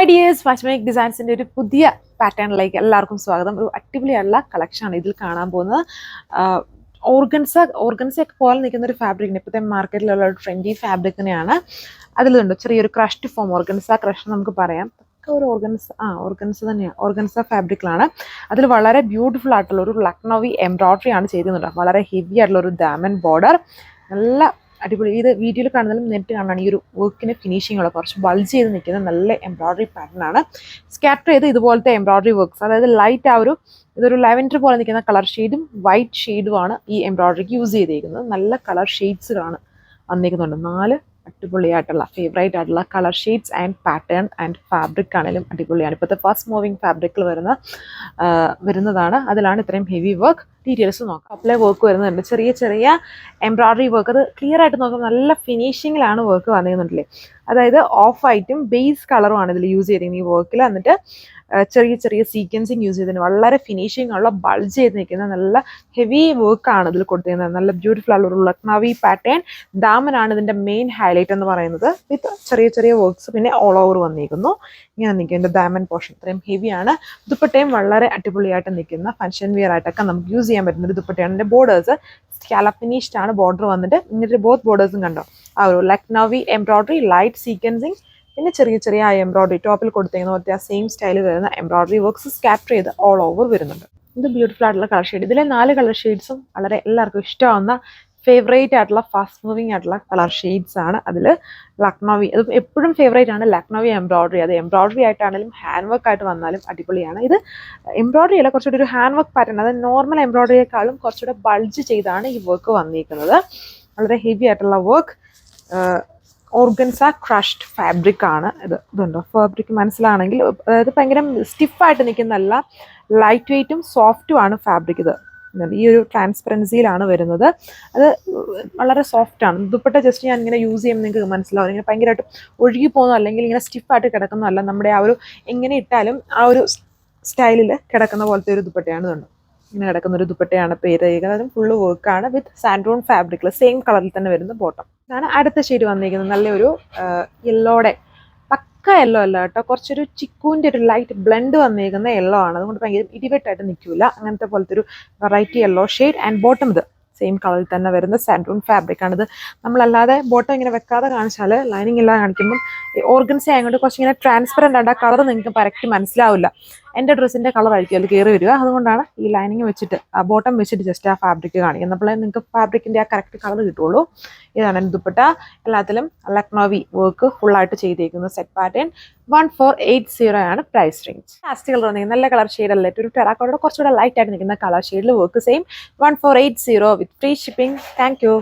Hi dears, ഫാഷമേക്ക് ഡിസൈൻസിൻ്റെ ഒരു പുതിയ പാറ്റേണിലേക്ക് എല്ലാവർക്കും സ്വാഗതം. ഒരു അടിപൊളിയുള്ള കളക്ഷനാണ് ഇതിൽ കാണാൻ പോകുന്നത്. ഓർഗൻസയൊക്കെ പോലെ നിൽക്കുന്ന ഒരു ഫാബ്രിക്കിന് ഇപ്പോഴത്തെ മാർക്കറ്റിലുള്ള ഒരു ട്രെൻഡി ഫാബ്രിക്കിനെയാണ്. അതിലുണ്ട് ചെറിയൊരു ക്രഷ്ഡ് ഫോം, ഓർഗൻസ ക്രഷ് നമുക്ക് പറയാം. ഒരു ഓർഗൻസ തന്നെയാണ്, ഓർഗൻസ ഫാബ്രിക്കിലാണ്. അതിൽ വളരെ ബ്യൂട്ടിഫുൾ ആയിട്ടുള്ള ഒരു ലക്നൗവി എംബ്രോയ്ഡറി ആണ് ചെയ്തിരുന്നത്. വളരെ ഹെവി ആയിട്ടുള്ള ഒരു ഡയമണ്ട് ബോർഡർ, നല്ല അടിപൊളി. ഇത് വീഡിയോയിൽ കാണുന്നതിലും നേരിട്ട് കാണുകയാണ് ഈ ഒരു വർക്കിന് ഫിനിഷിംഗ് ഉള്ള കുറച്ച് ബൾജ് ചെയ്ത് നിൽക്കുന്ന നല്ല എംബ്രോയ്ഡറി പാറ്റേൺ ആണ്. സ്കാറ്റർ ചെയ്ത് ഇതുപോലത്തെ എംബ്രോയ്ഡറി വർക്ക്സ്, അതായത് ലൈറ്റ് ഇതൊരു ലാവൻഡർ പോലെ നിൽക്കുന്ന കളർ ഷെയ്ഡും വൈറ്റ് ഷെയ്ഡുമാണ് ഈ എംബ്രോയ്ഡറിക്ക് യൂസ് ചെയ്തിരിക്കുന്നത്. നല്ല കളർ ഷെയ്ഡ്സുകളാണ് വന്നിരിക്കുന്നുണ്ട്. 4 അടിപൊളിയായിട്ടുള്ള ഫേവറേറ്റ് ആയിട്ടുള്ള colour shades and pattern and fabric ആണെങ്കിലും അടിപൊളിയാണ്. ഇപ്പോഴത്തെ ഫസ്റ്റ് മൂവിങ് ഫാബ്രിക്കിൽ വരുന്നതാണ്. അതിലാണ് ഇത്രയും ഹെവി വർക്ക്. ഡീറ്റെയിൽസ് നോക്കാം. അപ്ലൈ വർക്ക് വരുന്നുണ്ട്, ചെറിയ ചെറിയ എംബ്രോയ്ഡറി വർക്ക്. അത് ക്ലിയർ ആയിട്ട് നോക്കുമ്പോൾ നല്ല ഫിനിഷിങ്ങിലാണ് വർക്ക് വന്നിരുന്നുണ്ടല്ലേ. അതായത് ഓഫ് വൈറ്റും ബേസ് കളറുമാണ് ഇതിൽ യൂസ് ചെയ്തിരിക്കുന്നത് ഈ വർക്കിൽ. എന്നിട്ട് ചെറിയ ചെറിയ സീക്വൻസിങ് യൂസ് ചെയ്തിട്ടുണ്ട്. വളരെ ഫിനിഷിംഗ് ഉള്ള ബൾജ് ചെയ്ത് നിൽക്കുന്ന നല്ല ഹെവി വർക്കാണ് ഇതിൽ കൊടുത്തിരിക്കുന്നത്. നല്ല ബ്യൂട്ടിഫുൾ ആയിട്ടുള്ള ഒരു ലക്നൗവി പാറ്റേൺ ഡാമനാണ് ഇതിൻ്റെ മെയിൻ ഹൈലൈറ്റ് എന്ന് പറയുന്നത്. വിത്ത് ചെറിയ ചെറിയ വർക്ക്സ് പിന്നെ ഓൾ ഓവർ വന്നിരിക്കുന്നു. ഇങ്ങനെ നിൽക്കും ഇതിൻ്റെ ഡയമണ്ട് പോർഷൻ. ഇത്രയും ഹെവിയാണ്. ദുപ്പട്ടയും വളരെ അടിപൊളിയായിട്ട് നിൽക്കുന്ന ഫംഗ്ഷൻ വിയർ ആയിട്ടൊക്കെ നമുക്ക് യൂസ് ചെയ്യാൻ പറ്റുന്ന ഒരു ദുപ്പട്ടയാണ്. ഇതിൻ്റെ ബോർഡേഴ്സ് സ്കാലപ്പ് ഫിനിഷ്ഡ് ആണ് ബോർഡർ വന്നിട്ട്. എന്നിട്ട് ബോത്ത് ബോർഡേഴ്സും കണ്ടോ, ആ ഒരു ലക്നൗവി എംബ്രോയ്ഡറി, ലൈറ്റ് സീക്വൻസിങ്, പിന്നെ ചെറിയ ചെറിയ എംബ്രോയ്ഡറി ടോപ്പിൽ കൊടുത്തിരിക്കുന്ന പോലത്തെ ആ സെയിം സ്റ്റൈലിൽ വരുന്ന എംബ്രോയ്ഡറി വർക്ക്സ് സ്കാറ്റർ ചെയ്ത് ഓൾ ഓവർ വരുന്നുണ്ട്. ഇത് ബ്യൂട്ടിഫുൾ ആയിട്ടുള്ള കളർ ഷെയ്ഡ്. ഇതിലെ 4 കളർ ഷെയ്ഡ്സും വളരെ എല്ലാവർക്കും ഇഷ്ടമാവുന്ന ഫേവറേറ്റ് ആയിട്ടുള്ള ഫാസ്റ്റ് മൂവിങ് ആയിട്ടുള്ള കളർ ഷെയ്ഡ്സ് ആണ്. അതിൽ ലക്നൗവി, അത് എപ്പോഴും ഫേവറേറ്റ് ആണ് ലക്നൗവി എംബ്രോയ്ഡറി. അത് എംബ്രോയ്ഡറി ആയിട്ടാണെങ്കിലും ഹാൻഡ് വർക്ക് ആയിട്ട് വന്നാലും അടിപൊളിയാണ്. ഇത് എംബ്രോയ്ഡറി അല്ല, കുറച്ചുകൂടി ഒരു ഹാൻഡ് വർക്ക് പാറ്റേൺ. അത് നോർമൽ എംബ്രോയ്ഡറിയേക്കാളും കുറച്ചുകൂടെ ബൾജ് ചെയ്താണ് ഈ വർക്ക് വന്നിരിക്കുന്നത്. വളരെ ഹെവി ആയിട്ടുള്ള വർക്ക്. ഓർഗൻസ ക്രഷ്ഡ് ഫാബ്രിക് ആണ് ഇത്. ഇതുണ്ടോ ഫാബ്രിക് മനസ്സിലാണെങ്കിൽ, അതായത് ഭയങ്കര സ്റ്റിഫായിട്ട് നിൽക്കുന്നതല്ല, ലൈറ്റ് വെയ്റ്റും സോഫ്റ്റും ആണ് ഫാബ്രിക്. ഇത് ഈ ഒരു ട്രാൻസ്പെറൻസിയിലാണ് വരുന്നത്. അത് വളരെ സോഫ്റ്റ് ആണ്. ദുപ്പട്ട ജസ്റ്റ് ഞാൻ ഇങ്ങനെ യൂസ് ചെയ്യുമ്പോൾ നിങ്ങൾക്ക് മനസ്സിലാവും, ഇങ്ങനെ ഭയങ്കരമായിട്ട് ഒഴുകി പോകുന്നു അല്ലെങ്കിൽ ഇങ്ങനെ സ്റ്റിഫായിട്ട് കിടക്കുന്നതല്ല. നമ്മുടെ ആ ഒരു എങ്ങനെ ഇട്ടാലും ആ ഒരു സ്റ്റൈലിൽ കിടക്കുന്ന പോലത്തെ ഒരു ദുപ്പട്ടയാണ്. ഇതുണ്ട് ഇങ്ങനെ കിടക്കുന്ന ഒരു ദുപ്പട്ടയാണ് പേര്. ഫുള്ള് വർക്കാണ് വിത്ത് സാൻഡ്രോൺ ഫാബ്രിക്കിൽ സെയിം കളറിൽ തന്നെ വരുന്ന ബോട്ടം. ഇതാണ് അടുത്ത ഷെയ്ഡ് വന്നിരിക്കുന്നത്. നല്ലൊരു യെല്ലോടെ, പക്ക യെല്ലോ അല്ല കേട്ടോ, കുറച്ചൊരു ചിക്കൂൻ്റെ ഒരു ലൈറ്റ് ബ്ലെൻഡ് വന്നിരിക്കുന്ന യെല്ലോ ആണ്. അതുകൊണ്ട് ഭയങ്കര ഇടിവെട്ടായിട്ട് നിൽക്കില്ല. അങ്ങനത്തെ പോലത്തെ ഒരു variety yellow shade. And bottom ഇത് സെയിം കളറിൽ തന്നെ വരുന്ന സാൻഡ്രോൺ ഫാബ്രിക് ആണിത്. നമ്മളല്ലാതെ ബോട്ടം ഇങ്ങനെ വെക്കാതെ കാണിച്ചാൽ, ലൈനിങ് ഇല്ലാതെ കാണിക്കുമ്പം ഓർഗൻസ ആയതുകൊണ്ട് കുറച്ചിങ്ങനെ ട്രാൻസ്പെറൻ്റ് ആയിട്ട് ആ കളർ നിങ്ങൾക്ക് കറക്റ്റ് മനസ്സിലാവില്ല. എൻ്റെ ഡ്രസ്സിൻ്റെ കളർ ആയിരിക്കും അതിൽ കയറി വരിക. അതുകൊണ്ടാണ് ഈ ലൈനിങ് വെച്ചിട്ട് ആ ബോട്ടം വെച്ചിട്ട് ജസ്റ്റ് ആ ഫാബ്രിക് കാണിക്കുന്നത്. അപ്പോഴേ നിങ്ങൾക്ക് ഫാബ്രിക്കിൻ്റെ ആ കറക്റ്റ് കളർ കിട്ടുള്ളൂ. ഇതാണ് എൻ്റെ ദുപ്പട്ട. എല്ലാത്തിലും ലക്നൗവി വർക്ക് ഫുള്ളായിട്ട് ചെയ്തേക്കുന്ന സെറ്റ് പാറ്റേൺ. 1480 ആണ് പ്രൈസ് റേഞ്ച്. ലാസ്റ്റ് കളർ വന്നിരിക്കുന്നത് നല്ല കളർ ഷെയ്ഡല്ലേ, ഒരു ടെറാക്കോട്ടയുടെ കുറച്ചുകൂടെ ലൈറ്റ് ആയിട്ട് നിൽക്കുന്ന കളർ ഷെയ്ഡിൽ work same 1480 with free shipping. Thank you.